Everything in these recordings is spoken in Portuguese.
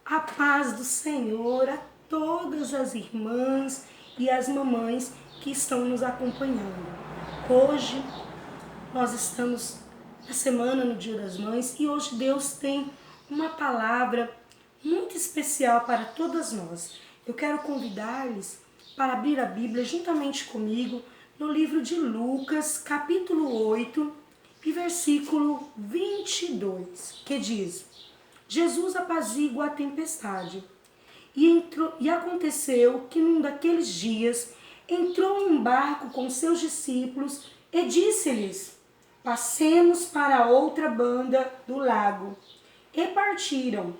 A paz do Senhor a todas as irmãs e as mamães que estão nos acompanhando. Hoje nós estamos na semana, no Dia das Mães, e hoje Deus tem uma palavra muito especial para todas nós. Eu quero convidar-lhes para abrir a Bíblia juntamente comigo no livro de Lucas, capítulo 8 e versículo 22, que diz: Jesus apazigua a tempestade. E aconteceu que num daqueles dias entrou em um barco com seus discípulos e disse-lhes: passemos para a outra banda do lago. E partiram.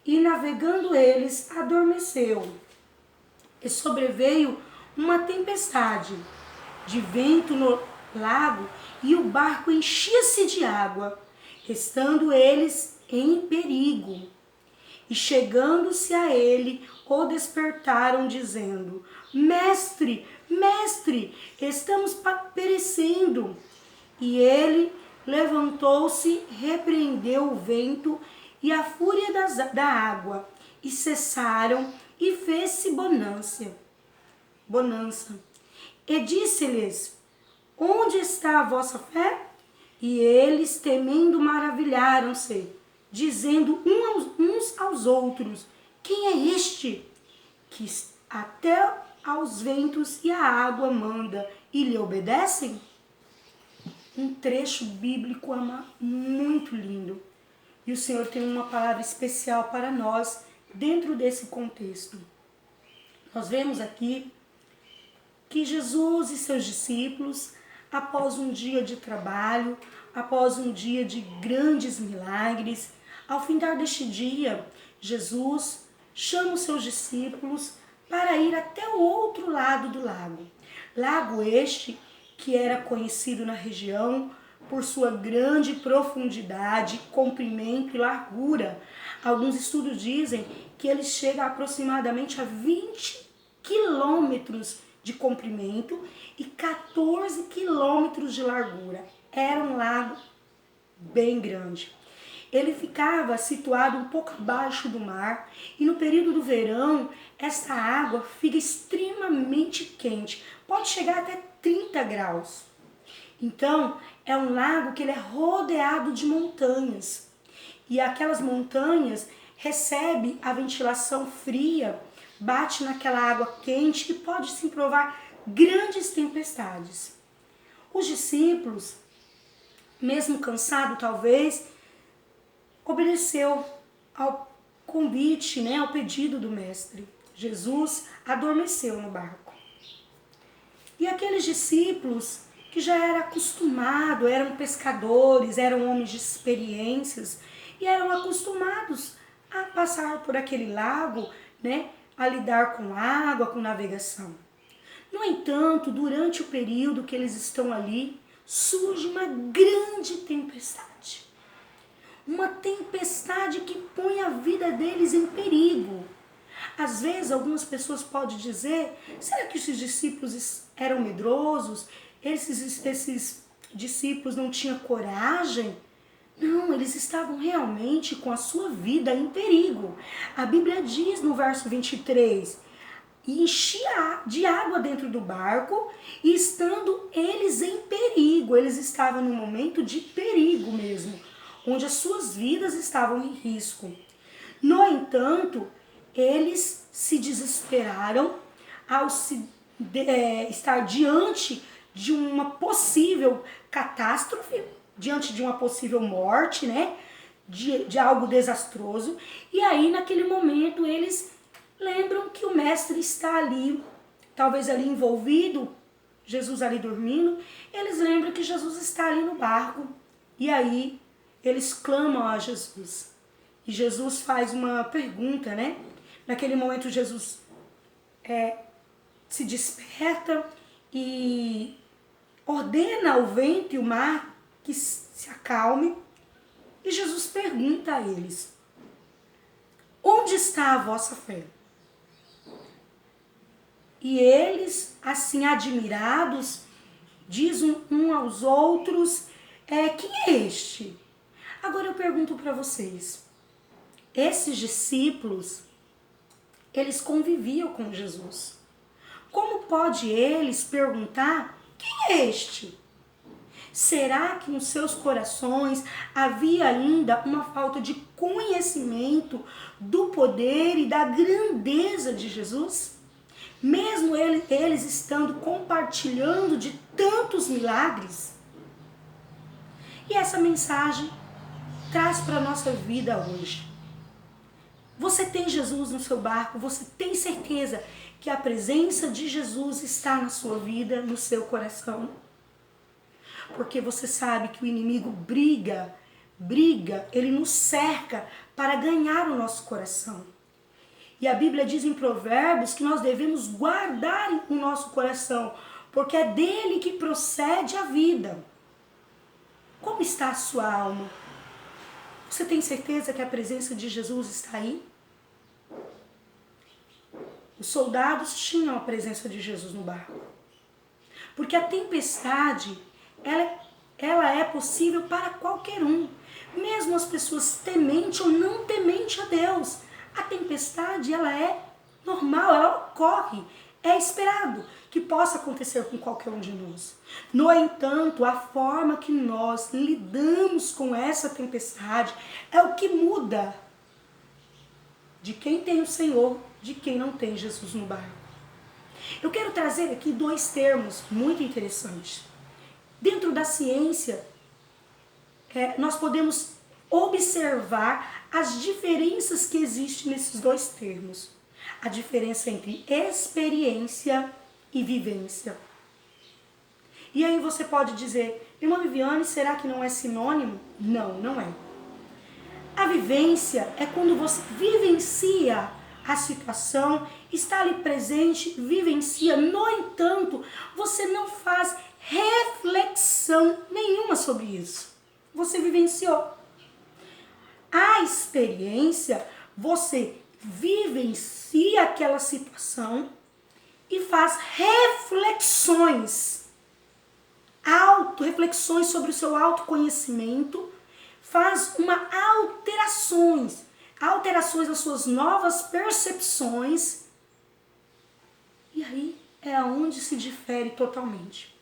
E navegando eles, adormeceu. E sobreveio uma tempestade de vento no lago, e o barco enchia-se de água, estando eles em perigo. E chegando-se a ele, o despertaram, dizendo: Mestre, mestre, estamos perecendo. E ele levantou-se, repreendeu o vento e a fúria da água, e cessaram, e fez-se bonança. E disse-lhes: onde está a vossa fé? E eles, temendo, maravilharam-se, dizendo uns aos outros: quem é este que até aos ventos e à água manda e lhe obedecem? Um trecho bíblico muito lindo. E o Senhor tem uma palavra especial para nós dentro desse contexto. Nós vemos aqui que Jesus e seus discípulos, após um dia de trabalho, após um dia de grandes milagres, ao findar deste dia, Jesus chama os seus discípulos para ir até o outro lado do lago. Lago este que era conhecido na região por sua grande profundidade, comprimento e largura. Alguns estudos dizem que ele chega aproximadamente a 20 quilômetros de comprimento e 14 quilômetros de largura. Era um lago bem grande. Ele ficava situado um pouco abaixo do mar, e no período do verão essa água fica extremamente quente, pode chegar até 30 graus. Então é um lago que ele é rodeado de montanhas, e aquelas montanhas recebem a ventilação fria, bate naquela água quente e pode se provar grandes tempestades. Os discípulos, mesmo cansados talvez, obedeceu ao convite, ao pedido do mestre. Jesus adormeceu no barco. E aqueles discípulos que já eram acostumados, eram pescadores, eram homens de experiências e eram acostumados a passar por aquele lago, a lidar com água, com navegação. No entanto, durante o período que eles estão ali, surge uma grande tempestade. Uma tempestade que põe a vida deles em perigo. Às vezes, algumas pessoas podem dizer: será que esses discípulos eram medrosos? Esses discípulos não tinham coragem? Não, eles estavam realmente com a sua vida em perigo. A Bíblia diz no verso 23, e enchia de água dentro do barco, e estando eles em perigo, eles estavam num momento de perigo mesmo, onde as suas vidas estavam em risco. No entanto, eles se desesperaram ao estar diante de uma possível catástrofe, diante de uma possível morte, de algo desastroso. E aí, naquele momento, eles lembram que o mestre está ali, talvez ali envolvido, Jesus ali dormindo. Eles lembram que Jesus está ali no barco. E aí, eles clamam a Jesus. E Jesus faz uma pergunta, Naquele momento, Jesus se desperta e ordena ao vento e o mar que se acalme. E Jesus pergunta a eles: onde está a vossa fé? E eles, assim admirados, dizem um aos outros: quem é este? Agora eu pergunto para vocês: Esses discípulos, eles conviviam com Jesus. Como pode eles perguntar: quem é este? Será que nos seus corações havia ainda uma falta de conhecimento do poder e da grandeza de Jesus? Mesmo eles estando compartilhando de tantos milagres? E essa mensagem traz para a nossa vida hoje. Você tem Jesus no seu barco, você tem certeza que a presença de Jesus está na sua vida, no seu coração? Porque você sabe que o inimigo briga, ele nos cerca para ganhar o nosso coração. E a Bíblia diz em Provérbios que nós devemos guardar o nosso coração, porque é dele que procede a vida. Como está a sua alma? Você tem certeza que a presença de Jesus está aí? Os soldados tinham a presença de Jesus no barco. Porque a tempestade, ela é possível para qualquer um. Mesmo as pessoas temente ou não temente a Deus. A tempestade, ela é normal, ela ocorre. É esperado que possa acontecer com qualquer um de nós. No entanto, a forma que nós lidamos com essa tempestade é o que muda de quem tem o Senhor, de quem não tem Jesus no barco. Eu quero trazer aqui 2 termos muito interessantes. Dentro da ciência, nós podemos observar as diferenças que existem nesses 2 termos. A diferença entre experiência e vivência. E aí você pode dizer: irmã Viviane, será que não é sinônimo? Não, não é. A vivência é quando você vivencia a situação, está ali presente, vivencia. No entanto, você não faz reflexão nenhuma sobre isso. Você vivenciou. A experiência, você vivencia aquela situação e faz reflexões, reflexões sobre o seu autoconhecimento, faz alterações nas suas novas percepções, e aí é onde se difere totalmente.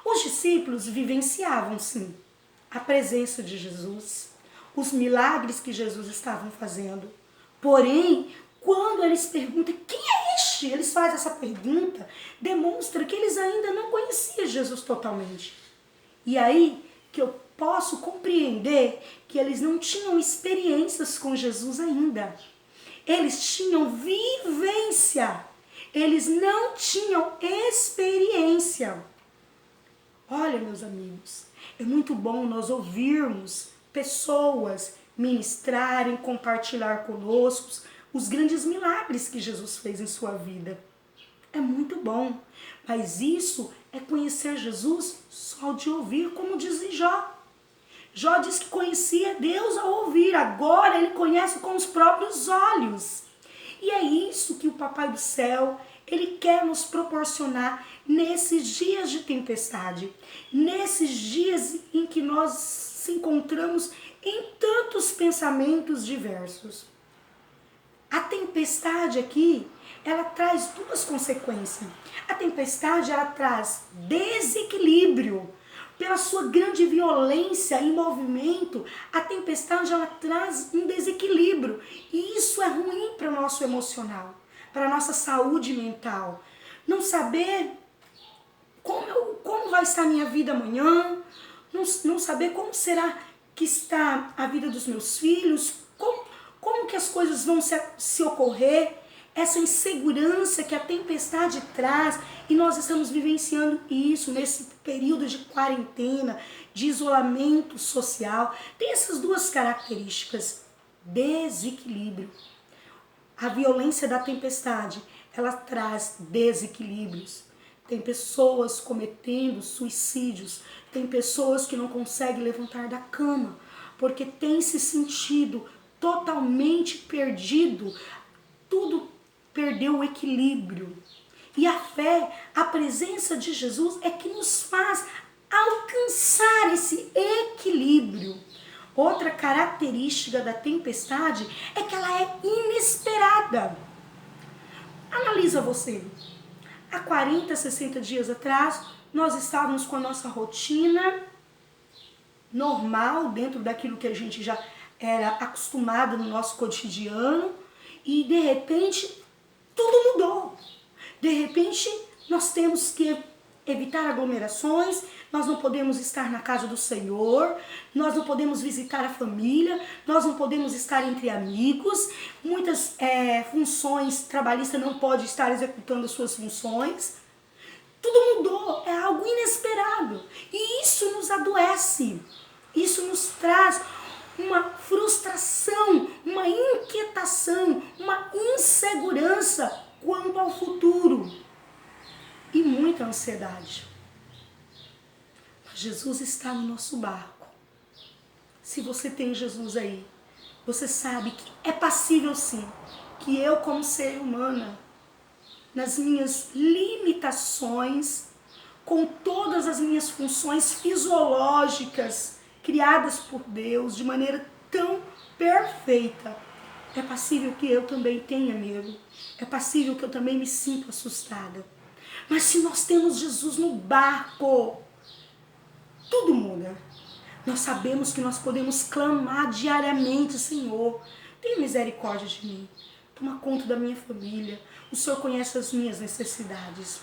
Os discípulos vivenciavam, sim, a presença de Jesus, os milagres que Jesus estava fazendo. Porém, quando eles perguntam quem é este, eles fazem essa pergunta, demonstra que eles ainda não conheciam Jesus totalmente. E aí que eu posso compreender que eles não tinham experiências com Jesus ainda. Eles tinham vivência, eles não tinham experiência. Olha, meus amigos, é muito bom nós ouvirmos pessoas ministrarem, compartilhar conosco os grandes milagres que Jesus fez em sua vida. É muito bom, mas isso é conhecer Jesus só de ouvir, como diz Jó. Jó diz que conhecia Deus ao ouvir, agora ele conhece com os próprios olhos. E é isso que o Papai do Céu, ele quer nos proporcionar nesses dias de tempestade, nesses dias em que nós se encontramos em tantos pensamentos diversos. A tempestade aqui, ela traz 2 consequências. A tempestade, ela traz desequilíbrio. Pela sua grande violência e movimento, a tempestade, ela traz um desequilíbrio. E isso é ruim para o nosso emocional, para a nossa saúde mental. Não saber como vai estar a minha vida amanhã, não saber como será que está a vida dos meus filhos, como que as coisas vão se ocorrer, essa insegurança que a tempestade traz, e nós estamos vivenciando isso nesse período de quarentena, de isolamento social. Tem essas 2 características: desequilíbrio. A violência da tempestade, ela traz desequilíbrios. Tem pessoas cometendo suicídios, tem pessoas que não conseguem levantar da cama, porque tem se sentido totalmente perdido, tudo perdeu o equilíbrio. E a fé, a presença de Jesus é que nos faz alcançar esse equilíbrio. Outra característica da tempestade é que ela é inesperada. Analisa você. Há 40, 60 dias atrás, nós estávamos com a nossa rotina normal, dentro daquilo que a gente já era acostumado no nosso cotidiano, e de repente tudo mudou. De repente nós temos que evitar aglomerações, nós não podemos estar na casa do Senhor, nós não podemos visitar a família, nós não podemos estar entre amigos, muitas funções trabalhistas não podem estar executando as suas funções. Tudo mudou, é algo inesperado. E isso nos adoece, isso nos traz uma frustração, uma inquietação, uma insegurança quanto ao futuro e muita ansiedade. Mas Jesus está no nosso barco. Se você tem Jesus aí, você sabe que é passível sim, que eu como ser humana, nas minhas limitações, com todas as minhas funções fisiológicas criadas por Deus de maneira tão perfeita, é passível que eu também tenha medo, é passível que eu também me sinta assustada. Mas se nós temos Jesus no barco, tudo muda. Nós sabemos que nós podemos clamar diariamente: Senhor, tenha misericórdia de mim, toma conta da minha família, o Senhor conhece as minhas necessidades.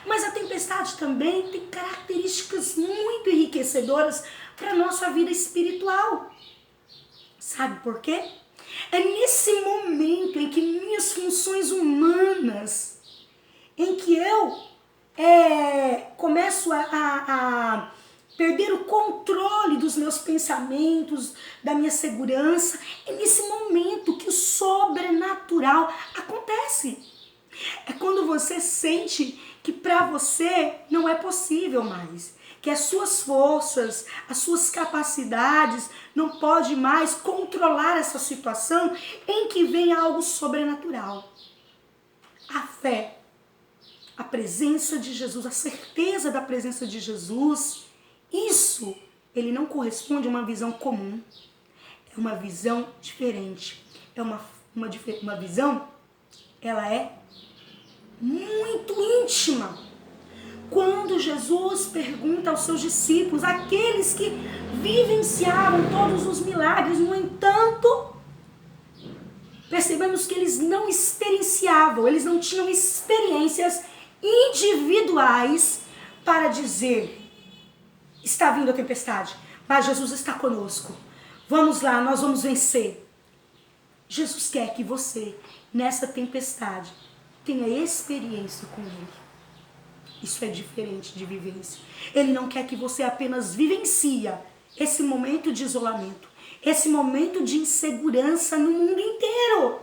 Mas a tempestade também tem características muito enriquecedoras para a nossa vida espiritual. Sabe por quê? É nesse momento em que minhas funções humanas, em que eu começo a perder o controle dos meus pensamentos, da minha segurança, é nesse momento que o sobrenatural acontece. É quando você sente que para você não é possível mais, que as suas forças, as suas capacidades não podem mais controlar essa situação, em que vem algo sobrenatural. A fé, a presença de Jesus, a certeza da presença de Jesus, isso, ele não corresponde a uma visão comum. É uma visão diferente. É uma visão, ela é muito íntima. Quando Jesus pergunta aos seus discípulos, aqueles que vivenciaram todos os milagres, no entanto, percebemos que eles não experienciavam, eles não tinham experiências individuais para dizer: está vindo a tempestade, mas Jesus está conosco. Vamos lá, nós vamos vencer. Jesus quer que você, nessa tempestade, tenha experiência com Ele. Isso é diferente de vivência. Ele não quer que você apenas vivencia esse momento de isolamento, esse momento de insegurança no mundo inteiro.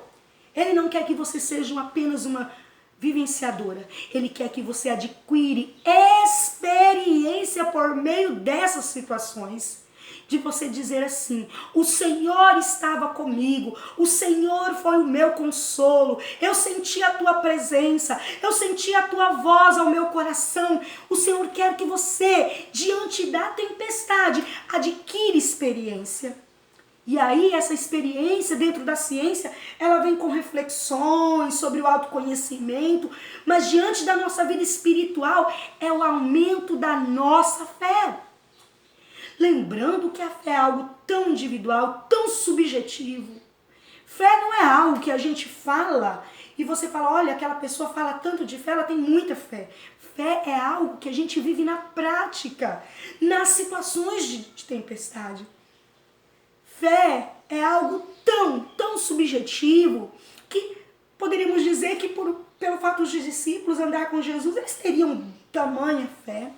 Ele não quer que você seja apenas uma vivenciadora. Ele quer que você adquire experiência por meio dessas situações. De você dizer assim: o Senhor estava comigo, o Senhor foi o meu consolo, eu senti a tua presença, eu senti a tua voz ao meu coração. O Senhor quer que você, diante da tempestade, adquire experiência. E aí essa experiência dentro da ciência, ela vem com reflexões sobre o autoconhecimento, mas diante da nossa vida espiritual é o aumento da nossa fé. Lembrando que a fé é algo tão individual, tão subjetivo. Fé não é algo que a gente fala e você fala: olha, aquela pessoa fala tanto de fé, ela tem muita fé. Fé é algo que a gente vive na prática, nas situações de tempestade. Fé é algo tão subjetivo que poderíamos dizer que pelo fato dos discípulos andar com Jesus, eles teriam tamanha fé.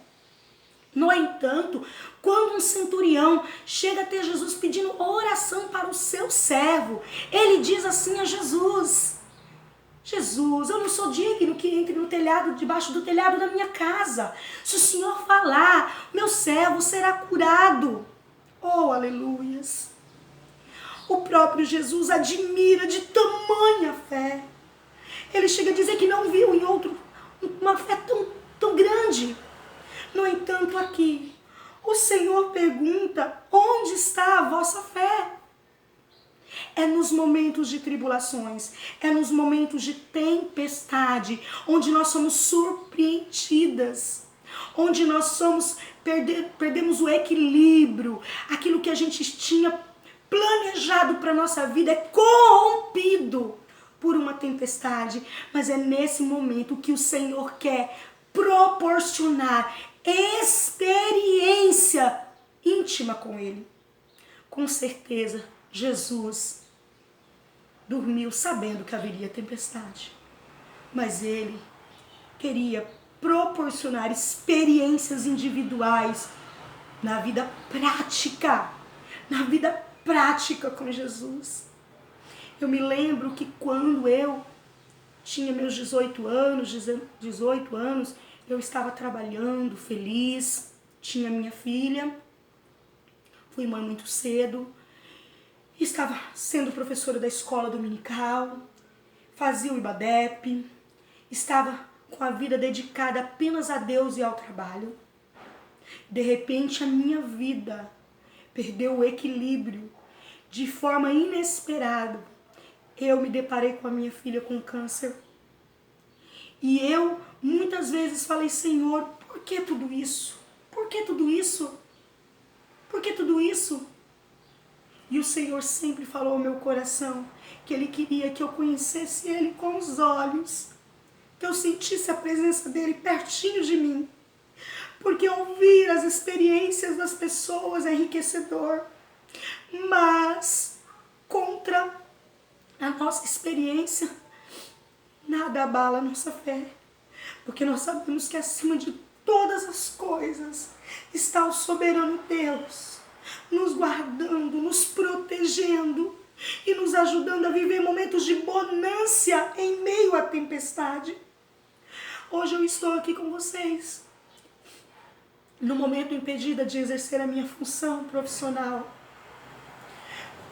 No entanto, quando um centurião chega até Jesus pedindo oração para o seu servo, ele diz assim a Jesus: Jesus, eu não sou digno que entre no telhado, debaixo do telhado da minha casa. Se o Senhor falar, meu servo será curado. Oh, aleluias! O próprio Jesus admira de tamanha fé. Ele chega a dizer que não viu em outro uma fé tão grande. No entanto, aqui, O Senhor pergunta: onde está a vossa fé? É nos momentos de tribulações, é nos momentos de tempestade, onde nós somos surpreendidas, onde nós perdemos o equilíbrio, aquilo que a gente tinha planejado para a nossa vida é corrompido por uma tempestade. Mas é nesse momento que o Senhor quer proporcionar experiência íntima com Ele. Com certeza, Jesus dormiu sabendo que haveria tempestade, mas Ele queria proporcionar experiências individuais na vida prática com Jesus. Eu me lembro que quando eu tinha meus 18 anos, eu estava trabalhando, feliz, tinha minha filha, fui mãe muito cedo, estava sendo professora da escola dominical, fazia o IBADEP, estava com a vida dedicada apenas a Deus e ao trabalho. De repente a minha vida perdeu o equilíbrio de forma inesperada. Eu me deparei com a minha filha com câncer. E eu muitas vezes falei: Senhor, por que tudo isso? Por que tudo isso? Por que tudo isso? E o Senhor sempre falou ao meu coração que Ele queria que eu conhecesse Ele com os olhos, que eu sentisse a presença dEle pertinho de mim. Porque ouvir as experiências das pessoas é enriquecedor, mas contra a nossa experiência, nada abala a nossa fé. Porque nós sabemos que acima de todas as coisas está o soberano Deus, nos guardando, nos protegendo e nos ajudando a viver momentos de bonança em meio à tempestade. Hoje eu estou aqui com vocês, no momento impedida de exercer a minha função profissional,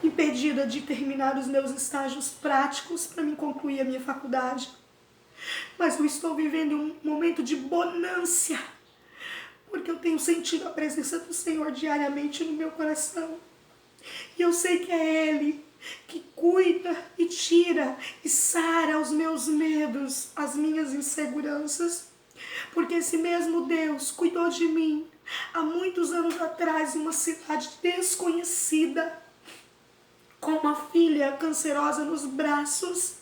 impedida de terminar os meus estágios práticos para me concluir a minha faculdade. Mas eu estou vivendo um momento de bonança, porque eu tenho sentido a presença do Senhor diariamente no meu coração. E eu sei que é Ele que cuida e tira e sara os meus medos, as minhas inseguranças. Porque esse mesmo Deus cuidou de mim há muitos anos atrás, em uma cidade desconhecida, com uma filha cancerosa nos braços,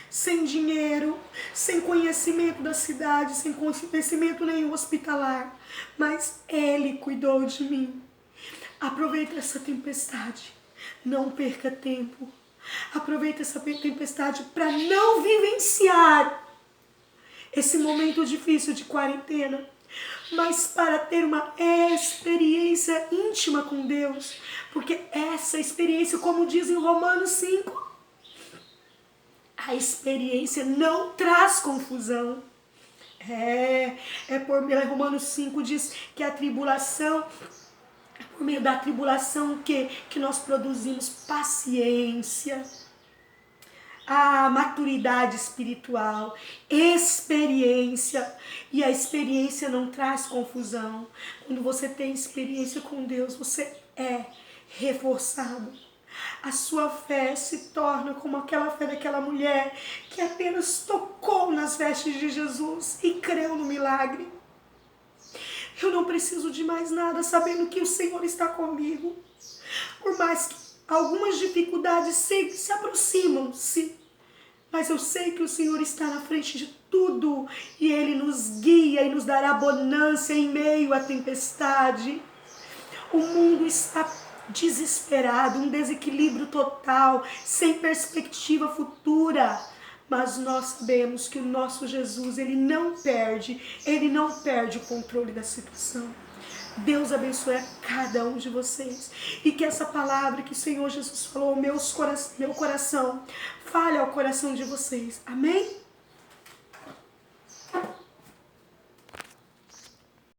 sem dinheiro, sem conhecimento da cidade, sem conhecimento nenhum hospitalar. Mas Ele cuidou de mim. Aproveita essa tempestade, não perca tempo. Aproveita essa tempestade para não vivenciar esse momento difícil de quarentena, mas para ter uma experiência íntima com Deus. Porque essa experiência, como diz em Romanos 5, a experiência não traz confusão. Romanos 5 diz que a tribulação, por meio da tribulação que nós produzimos paciência, a maturidade espiritual, experiência. E a experiência não traz confusão. Quando você tem experiência com Deus, você é reforçado. A sua fé se torna como aquela fé daquela mulher que apenas tocou nas vestes de Jesus e creu no milagre. Eu não preciso de mais nada, sabendo que o Senhor está comigo. Por mais que algumas dificuldades se aproximam-se, mas eu sei que o Senhor está na frente de tudo e Ele nos guia e nos dará bonança em meio à tempestade. O mundo está desesperado, um desequilíbrio total, sem perspectiva futura. Mas nós sabemos que o nosso Jesus, Ele não perde o controle da situação. Deus abençoe a cada um de vocês. E que essa palavra que o Senhor Jesus falou ao meu coração, fale ao coração de vocês. Amém?